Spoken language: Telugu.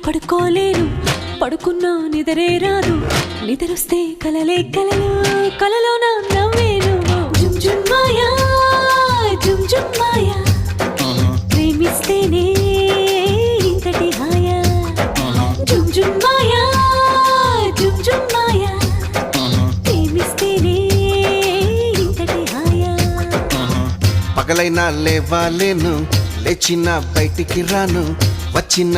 పడుకోలేను పడుకున్నా నిద్రే రాదు నిద్రొస్తే కలలే కలలు కలలో నా నవ్వేను జుమ్ జుమ్ మాయా జుమ్ జుమ్ మాయా ప్రేమిస్తేనే ఇంతటి హాయా జుమ్ జుమ్ మాయా జుమ్ జుమ్ మాయా ప్రేమిస్తేనే ఇంతటి హాయా పగలైనా లేవాలేను లేచిన బయటికి రాను వచ్చిన